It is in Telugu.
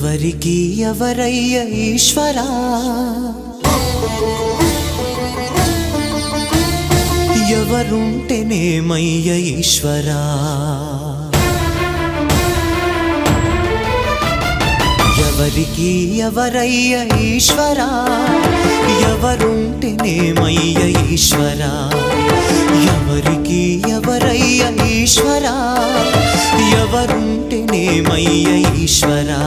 ఎవరికి ఎవరయ్య ఈశ్వరా ఎవరుంటేనేమయ్య ఈశ్వరా ఎవరికి ఎవరయ్య ఈశ్వరా ఎవరుంటేనేమయ్య ఈశ్వరా ఎవరికి ఎవరయ్య ఈశ్వరా ఎవరుంటేనేమయ్య ఈశ్వరా